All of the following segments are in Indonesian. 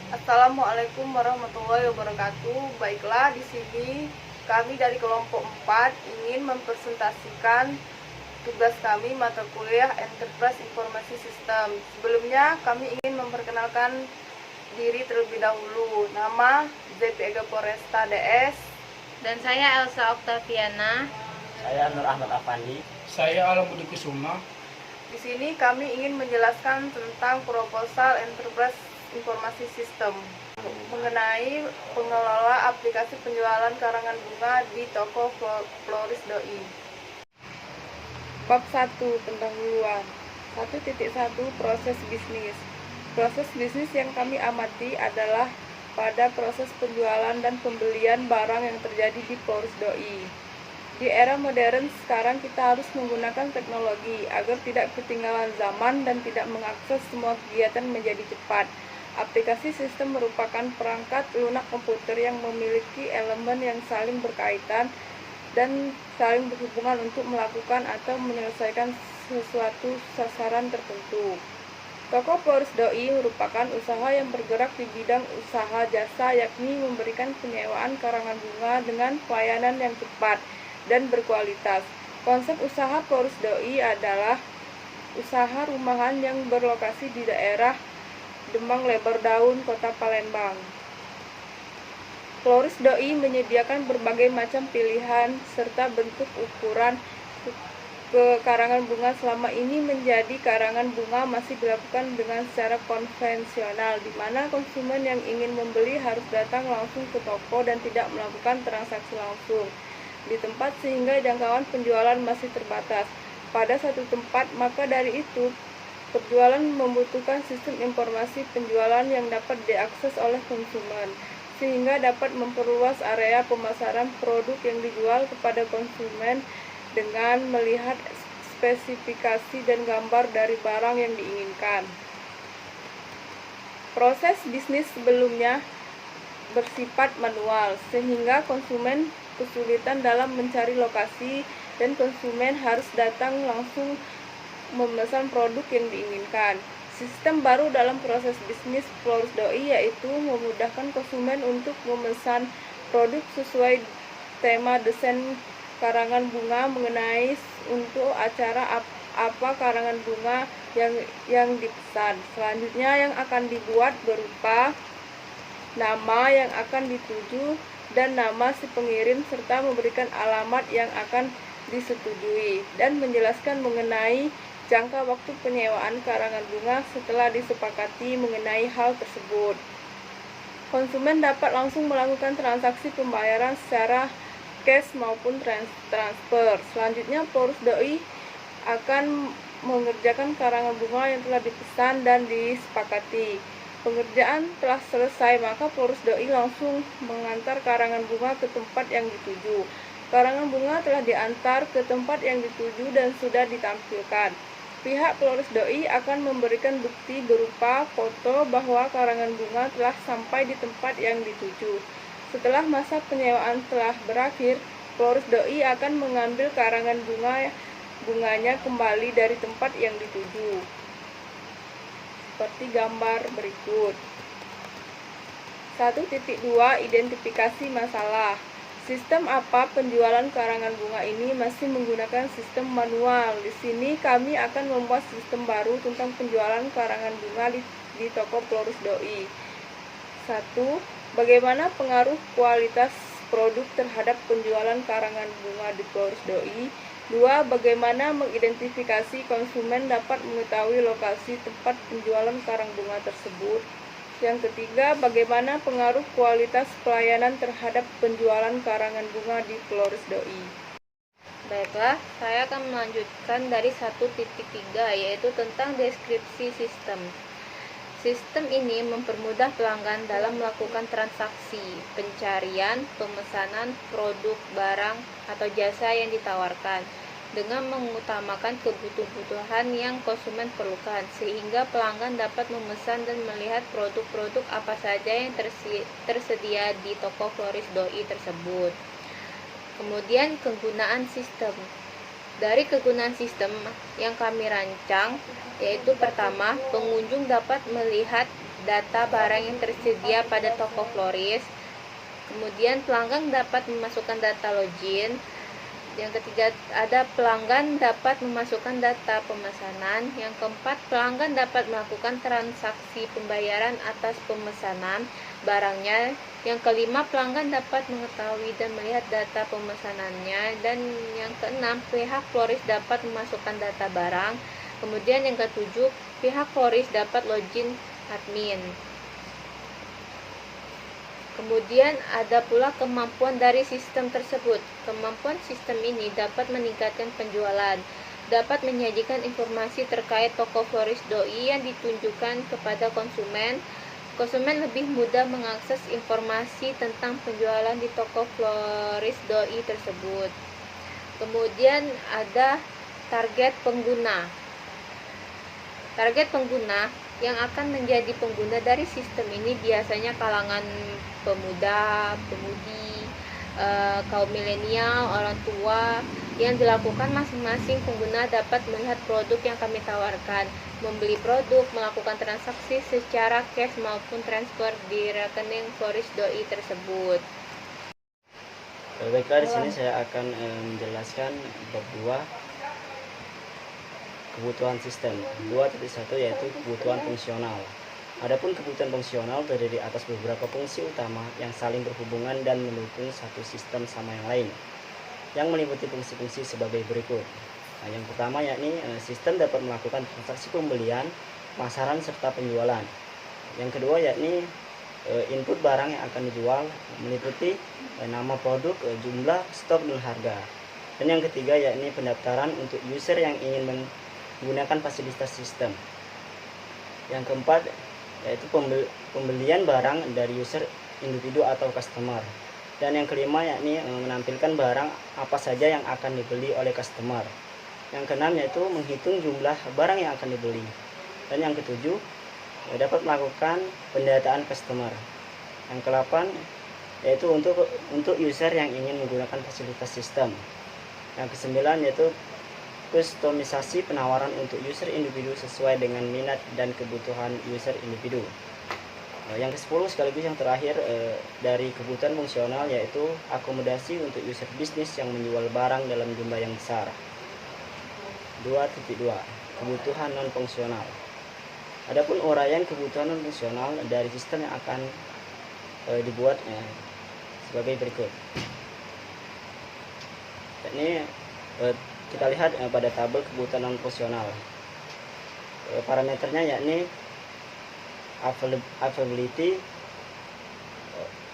Assalamualaikum warahmatullahi wabarakatuh. Baiklah, di sini kami dari kelompok 4 ingin mempresentasikan tugas kami mata kuliah Enterprise Informasi Sistem. Sebelumnya kami ingin memperkenalkan diri terlebih dahulu. Nama ZP Ega Poresta DS. Dan saya Elsa Oktaviana. Saya Nur Ahmad Afandi. Saya Alam Budi Kusuma. Di sini kami ingin menjelaskan tentang proposal Enterprise Informasi Sistem mengenai pengelola aplikasi penjualan karangan bunga di toko Floris.id. Bab 1 pendahuluan. 1.1 Proses bisnis. Proses bisnis yang kami amati adalah pada proses penjualan dan pembelian barang yang terjadi di Floris.id. Di era modern sekarang kita harus menggunakan teknologi agar tidak ketinggalan zaman dan tidak mengakses semua kegiatan menjadi cepat. Aplikasi sistem merupakan perangkat lunak komputer yang memiliki elemen yang saling berkaitan dan saling berhubungan untuk melakukan atau menyelesaikan sesuatu sasaran tertentu. Toko Floris.id merupakan usaha yang bergerak di bidang usaha jasa, yakni memberikan penyewaan karangan bunga dengan pelayanan yang cepat dan berkualitas. Konsep usaha Floris.id adalah usaha rumahan yang berlokasi di daerah Demang Lebar Daun, Kota Palembang. Floris.id menyediakan berbagai macam pilihan serta bentuk ukuran ke karangan bunga. Selama ini menjadi karangan bunga masih dilakukan dengan secara konvensional, di mana konsumen yang ingin membeli harus datang langsung ke toko dan tidak melakukan transaksi langsung di tempat sehingga jangkauan penjualan masih terbatas pada satu tempat. Maka dari itu, penjualan membutuhkan sistem informasi penjualan yang dapat diakses oleh konsumen, sehingga dapat memperluas area pemasaran produk yang dijual kepada konsumen dengan melihat spesifikasi dan gambar dari barang yang diinginkan. Proses bisnis sebelumnya bersifat manual, sehingga konsumen kesulitan dalam mencari lokasi dan konsumen harus datang langsung memesan produk yang diinginkan. Sistem baru dalam proses bisnis Floris.id yaitu memudahkan konsumen untuk memesan produk sesuai tema desain karangan bunga mengenai untuk acara apa karangan bunga yang dipesan. Selanjutnya yang akan dibuat berupa nama yang akan dituju dan nama si pengirim serta memberikan alamat yang akan disetujui dan menjelaskan mengenai jangka waktu penyewaan karangan bunga setelah disepakati mengenai hal tersebut. Konsumen dapat langsung melakukan transaksi pembayaran secara cash maupun transfer. Selanjutnya Floris.id akan mengerjakan karangan bunga yang telah dipesan dan disepakati. Pengerjaan telah selesai, maka Floris.id langsung mengantar karangan bunga ke tempat yang dituju. Karangan bunga telah diantar ke tempat yang dituju dan sudah ditampilkan. Pihak Floris.id akan memberikan bukti berupa foto bahwa karangan bunga telah sampai di tempat yang dituju. Setelah masa penyewaan telah berakhir, Floris.id akan mengambil karangan bunganya kembali dari tempat yang dituju, seperti gambar berikut. 1.2 Identifikasi masalah. Sistem apa penjualan karangan bunga ini masih menggunakan sistem manual. Di sini kami akan membuat sistem baru tentang penjualan karangan bunga di toko Floris.id. 1. Bagaimana pengaruh kualitas produk terhadap penjualan karangan bunga di Floris.id. 2. Bagaimana mengidentifikasi konsumen dapat mengetahui lokasi tempat penjualan karang bunga tersebut. Yang ketiga, bagaimana pengaruh kualitas pelayanan terhadap penjualan karangan bunga di Floris.id. Baiklah, saya akan melanjutkan dari 1.3 yaitu tentang deskripsi sistem. Sistem ini mempermudah pelanggan dalam melakukan transaksi, pencarian, pemesanan produk, barang, atau jasa yang ditawarkan dengan mengutamakan kebutuhan yang konsumen perlukan, sehingga pelanggan dapat memesan dan melihat produk-produk apa saja yang tersedia di toko Floris.id tersebut. Kemudian kegunaan sistem. Dari kegunaan sistem yang kami rancang, yaitu pertama, pengunjung dapat melihat data barang yang tersedia pada toko florist. Kemudian pelanggan dapat memasukkan data login. Yang ketiga, ada pelanggan dapat memasukkan data pemesanan. Yang keempat, pelanggan dapat melakukan transaksi pembayaran atas pemesanan barangnya. Yang kelima, pelanggan dapat mengetahui dan melihat data pemesanannya. Dan yang keenam, pihak florist dapat memasukkan data barang. Kemudian yang ketujuh, pihak florist dapat login admin. Kemudian ada pula kemampuan dari sistem tersebut. Kemampuan sistem ini dapat meningkatkan penjualan, dapat menyajikan informasi terkait toko florist doi yang ditunjukkan kepada konsumen. Konsumen lebih mudah mengakses informasi tentang penjualan di toko florist doi tersebut. Kemudian ada target pengguna. Target pengguna yang akan menjadi pengguna dari sistem ini biasanya kalangan pemuda, pemudi, kaum milenial, orang tua. Yang dilakukan masing-masing pengguna dapat melihat produk yang kami tawarkan, membeli produk, melakukan transaksi secara cash maupun transfer di rekening florist doi tersebut. Baiklah, di sini saya akan menjelaskan bab 2 kebutuhan sistem. 2.1 yaitu kebutuhan fungsional. Adapun kebutuhan fungsional terdiri atas beberapa fungsi utama yang saling berhubungan dan mendukung satu sistem sama yang lain, yang meliputi fungsi-fungsi sebagai berikut. Nah, yang pertama yakni sistem dapat melakukan transaksi pembelian, pemasaran serta penjualan. Yang kedua yakni input barang yang akan dijual, meliputi nama produk, jumlah, stok, dan harga. Dan yang ketiga yakni pendaftaran untuk user yang ingin menggunakan fasilitas sistem. Yang keempat yaitu pembelian barang dari user individu atau customer. Dan yang kelima yakni menampilkan barang apa saja yang akan dibeli oleh customer. Yang keenam yaitu menghitung jumlah barang yang akan dibeli. Dan yang ketujuh dapat melakukan pendataan customer. Yang kedelapan yaitu untuk user yang ingin menggunakan fasilitas sistem. Yang kesembilan yaitu kustomisasi penawaran untuk user individu sesuai dengan minat dan kebutuhan user individu. Yang ke-10 sekaligus yang terakhir dari kebutuhan fungsional yaitu akomodasi untuk user bisnis yang menjual barang dalam jumlah yang besar. 2.2 kebutuhan non fungsional. Adapun uraian kebutuhan non fungsional dari sistem yang akan dibuat sebagai berikut. Ini kita lihat pada tabel kebutuhan non fungsional. Parameternya yakni availability,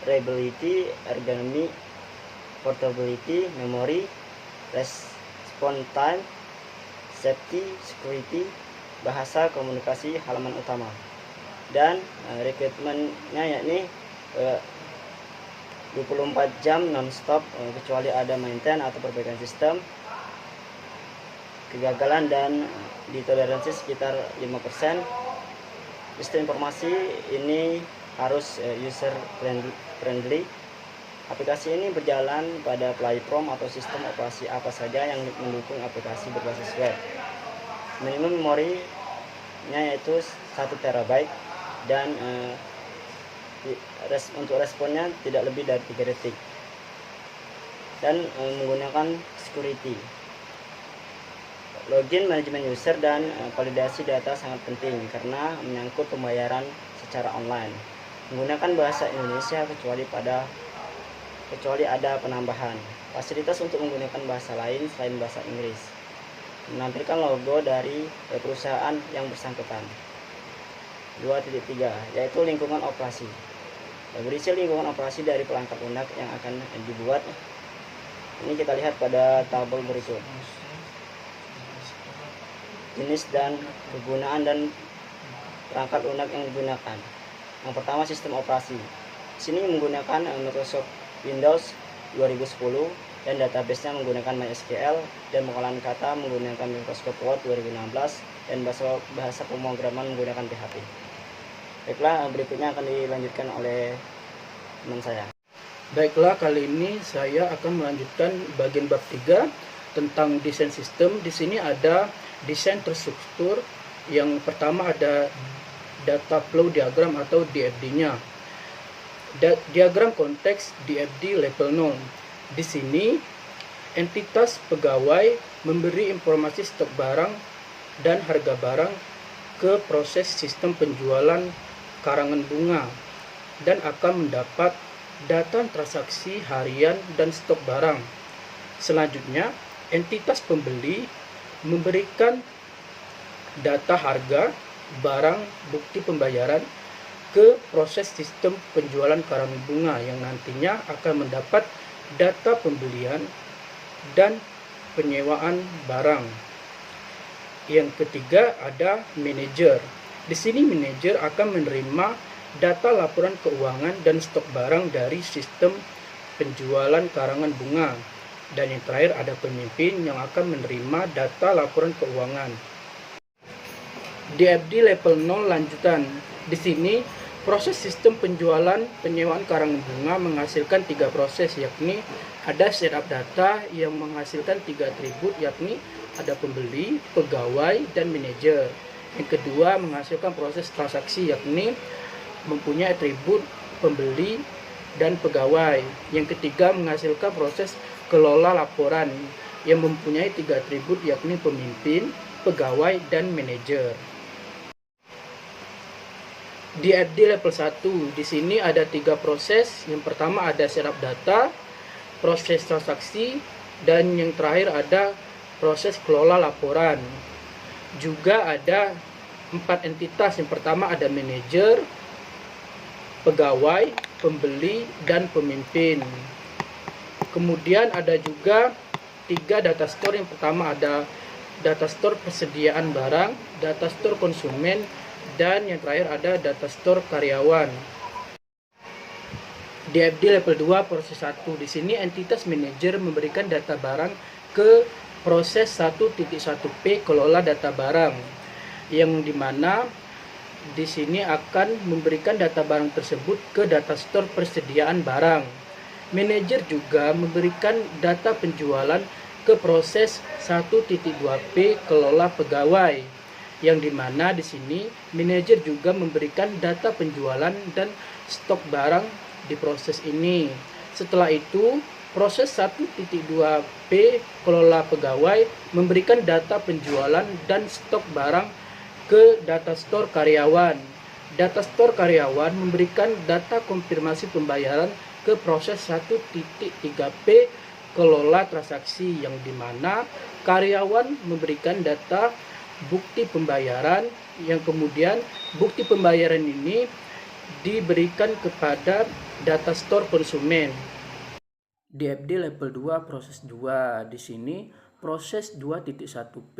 reliability, ergonomy, portability, memory, response time, safety, security, bahasa, komunikasi, halaman utama. Dan requirementnya yakni 24 jam non-stop kecuali ada maintenance atau perbaikan sistem, kegagalan dan ditoleransi sekitar 5%. Sistem informasi ini harus user friendly. Aplikasi ini berjalan pada platform atau sistem operasi apa saja yang mendukung aplikasi berbasis web. Minimum memorinya yaitu 1 TB dan untuk responnya tidak lebih dari 3 detik. Dan menggunakan security. Login, manajemen user, dan validasi data sangat penting karena menyangkut pembayaran secara online. Menggunakan bahasa Indonesia kecuali ada penambahan. Fasilitas untuk menggunakan bahasa lain selain bahasa Inggris. Menampilkan logo dari perusahaan yang bersangkutan. 2.3 yaitu lingkungan operasi. Berisi lingkungan operasi dari perangkat lunak yang akan dibuat. Ini kita lihat pada tabel berikut. Jenis dan kegunaan dan perangkat lunak yang digunakan. Yang pertama, sistem operasi. Di sini menggunakan Microsoft Windows 2010 dan database-nya menggunakan MySQL dan pengolahan kata menggunakan Microsoft Word 2016 dan bahasa pemrograman menggunakan PHP. Baiklah, berikutnya akan dilanjutkan oleh teman saya. Baiklah, kali ini saya akan melanjutkan bagian bab 3 tentang desain sistem. Di sini ada desain terstruktur. Yang pertama ada data flow diagram atau DFD-nya. Diagram konteks DFD level 0. Di sini entitas pegawai memberi informasi stok barang dan harga barang ke proses sistem penjualan karangan bunga dan akan mendapat data transaksi harian dan stok barang. Selanjutnya, entitas pembeli memberikan data harga barang bukti pembayaran ke proses sistem penjualan karangan bunga yang nantinya akan mendapat data pembelian dan penyewaan barang. Yang ketiga ada manajer. Di sini manajer akan menerima data laporan keuangan dan stok barang dari sistem penjualan karangan bunga. Dan yang terakhir ada pemimpin yang akan menerima data laporan keuangan. DFD level 0 lanjutan. Di sini proses sistem penjualan penyewaan karangan bunga menghasilkan 3 proses, yakni ada setup data yang menghasilkan 3 atribut, yakni ada pembeli, pegawai, dan manajer. Yang kedua menghasilkan proses transaksi, yakni mempunyai atribut pembeli dan pegawai. Yang ketiga menghasilkan proses kelola laporan yang mempunyai 3 atribut, yakni pemimpin, pegawai, dan manajer. DFD level 1, di sini ada 3 proses. Yang pertama ada setup data, proses transaksi, dan yang terakhir ada proses kelola laporan. Juga ada 4 entitas. Yang pertama ada manajer, pegawai, pembeli, dan pemimpin. Kemudian ada juga 3 data store. Yang pertama ada data store persediaan barang, data store konsumen, dan yang terakhir ada data store karyawan. DFD level 2 proses 1. Di sini entitas manajer memberikan data barang ke proses 1.1P kelola data barang, yang dimana di sini akan memberikan data barang tersebut ke data store persediaan barang. Manajer juga memberikan data penjualan ke proses 1.2P kelola pegawai, yang dimana di sini manajer juga memberikan data penjualan dan stok barang di proses ini. Setelah itu proses 1.2P kelola pegawai memberikan data penjualan dan stok barang ke data store karyawan. Data store karyawan memberikan data konfirmasi pembayaran ke proses 1.3P kelola transaksi, yang dimana karyawan memberikan data bukti pembayaran, yang kemudian bukti pembayaran ini diberikan kepada data store konsumen. DFD level 2 proses 2. Di sini proses 2.1P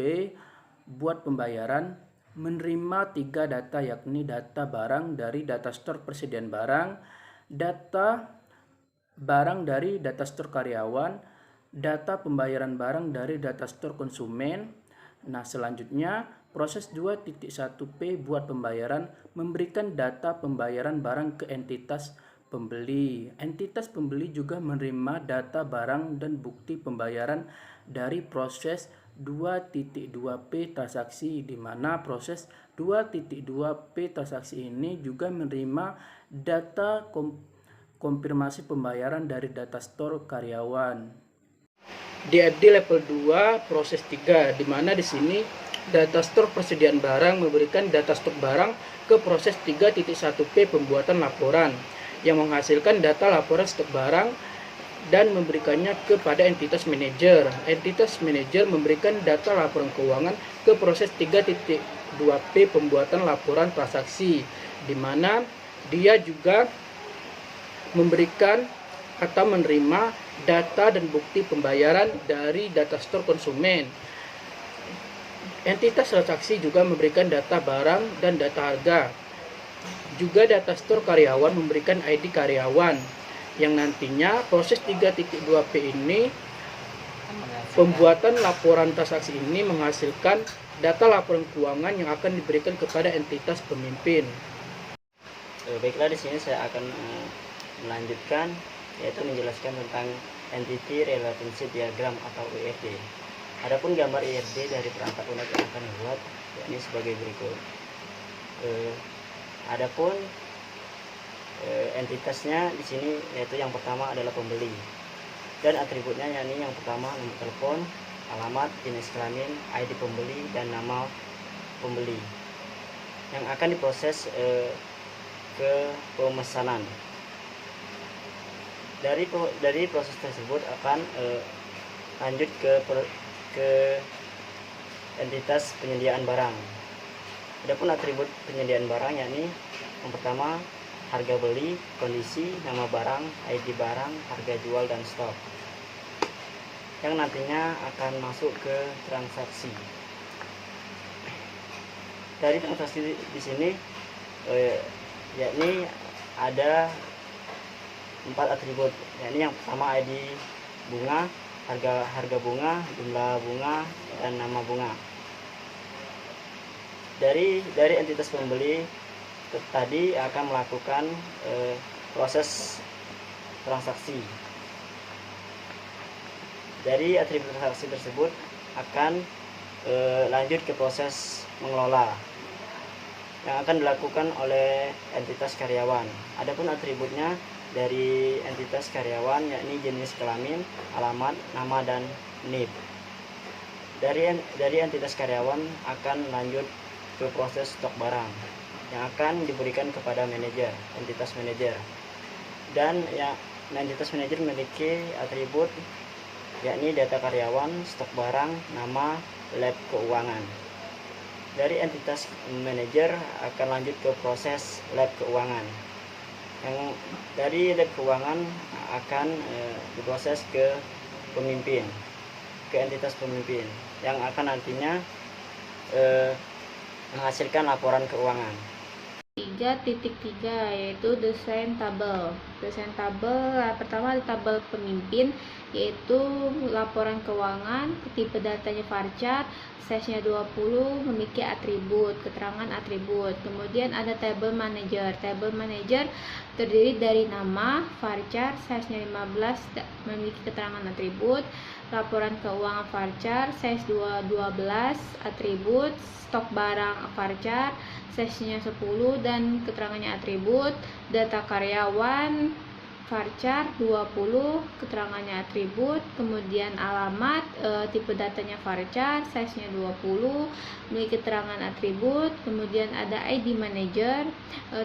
buat pembayaran menerima 3 data, yakni data barang dari data store persediaan barang, data barang dari data store karyawan, data pembayaran barang dari data store konsumen. Nah, selanjutnya proses 2.1P buat pembayaran memberikan data pembayaran barang ke entitas pembeli. Entitas pembeli juga menerima data barang dan bukti pembayaran dari proses 2.2P transaksi, di mana proses 2.2P transaksi ini juga menerima data konfirmasi pembayaran dari data store karyawan. DFD level 2 proses 3, di mana di sini data store persediaan barang memberikan data stok barang ke proses 3.1P pembuatan laporan yang menghasilkan data laporan stok barang dan memberikannya kepada entitas manajer. Entitas manajer memberikan data laporan keuangan ke proses 3.2P pembuatan laporan transaksi, di mana dia juga memberikan atau menerima data dan bukti pembayaran dari data store konsumen. Entitas transaksi juga memberikan data barang dan data harga. Juga data store karyawan memberikan ID karyawan, yang nantinya proses 3.2P ini pembuatan laporan transaksi ini menghasilkan data laporan keuangan yang akan diberikan kepada entitas pemimpin. Baiklah, di sini saya akan melanjutkan, yaitu menjelaskan tentang Entity Relationship Diagram atau ERD. Adapun gambar ERD dari perangkat lunak yang akan dibuat yakni sebagai berikut. Adapun entitasnya di sini yaitu yang pertama adalah pembeli, dan atributnya yakni yang pertama nomor telepon, alamat, jenis kelamin, ID pembeli, dan nama pembeli yang akan diproses ke pemesanan. Dari proses tersebut akan lanjut ke entitas penyediaan barang. Adapun atribut penyediaan barang yakni yang pertama harga beli, kondisi, nama barang, ID barang, harga jual, dan stok yang nantinya akan masuk ke transaksi. Dari transaksi di sini yakni ada 4 atribut, yakni yang pertama ID bunga, harga bunga, jumlah bunga, dan nama bunga. Dari entitas pembeli tadi akan melakukan proses transaksi. Dari atribut transaksi tersebut akan lanjut ke proses mengelola yang akan dilakukan oleh entitas karyawan. Adapun atributnya dari entitas karyawan yakni jenis kelamin, alamat, nama, dan NIP. Dari entitas karyawan akan lanjut ke proses stok barang yang akan diberikan kepada manajer, entitas manajer. Dan entitas manajer memiliki atribut yakni data karyawan, stok barang, nama, lab keuangan. Dari entitas manajer akan lanjut ke proses lab keuangan. Yang dari lab keuangan akan diproses ke pemimpin, ke entitas pemimpin yang akan nantinya menghasilkan laporan keuangan. 3.3 yaitu desain tabel. Desain tabel pertama ada tabel pemimpin, yaitu laporan keuangan, tipe datanya varchar, size-nya 20, memiliki atribut, keterangan atribut. Kemudian ada table manager. Table manager terdiri dari nama, varchar, size-nya 15, memiliki keterangan atribut, laporan keuangan varchar, size 12, atribut, stok barang varchar, size-nya 10 dan keterangannya atribut, data karyawan varchar 20, keterangannya atribut, kemudian alamat, tipe datanya varchar, size-nya 20, memiliki keterangan atribut, kemudian ada ID manager,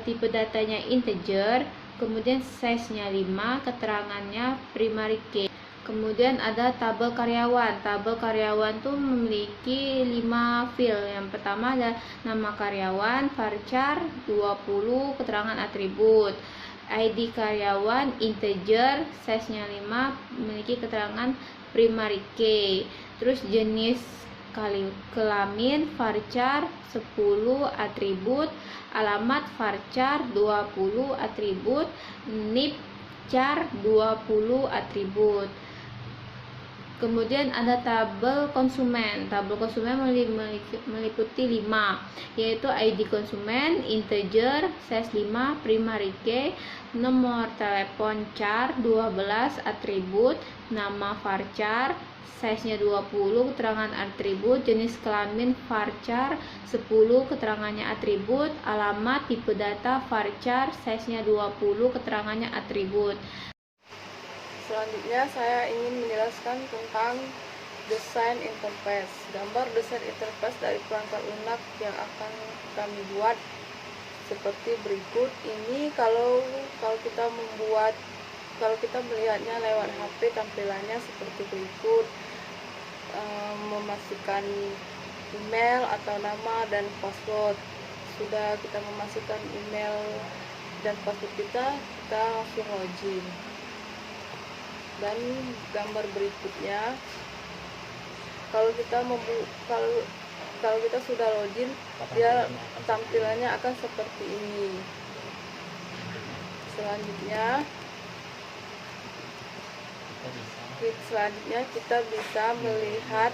tipe datanya integer, kemudian size-nya 5, keterangannya primary key. Kemudian ada tabel karyawan. Tabel karyawan tuh memiliki 5 field. Yang pertama ada nama karyawan, varchar 20, keterangan atribut. ID karyawan integer, size-nya 5, memiliki keterangan primary key. Terus jenis kelamin varchar 10, atribut, alamat varchar 20, atribut, NIP char 20, atribut. Kemudian ada tabel konsumen. Tabel konsumen meliputi 5, yaitu ID konsumen, integer, size 5, primary key, nomor telepon char 12, atribut, nama varchar, size-nya 20, keterangan atribut, jenis kelamin varchar 10, keterangannya atribut, alamat, tipe data varchar, size-nya 20, keterangannya atribut. Selanjutnya saya ingin menjelaskan tentang desain interface. Gambar desain interface dari perangkat lunak yang akan kami buat seperti berikut. Ini kalau kita melihatnya lewat HP, tampilannya seperti berikut. Memasukkan email atau nama dan password. Sudah kita memasukkan email dan password kita langsung login. Dan gambar berikutnya, kalau kita sudah login, dia tampilannya akan seperti ini. Selanjutnya kita bisa melihat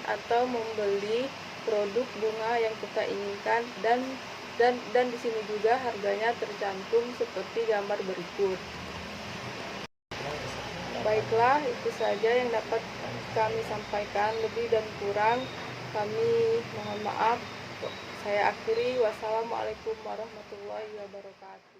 atau membeli produk bunga yang kita inginkan, dan di sini juga harganya tercantum seperti gambar berikut. Baiklah, itu saja yang dapat kami sampaikan. Lebih dan kurang kami mohon maaf. Saya akhiri, wassalamualaikum warahmatullahi wabarakatuh.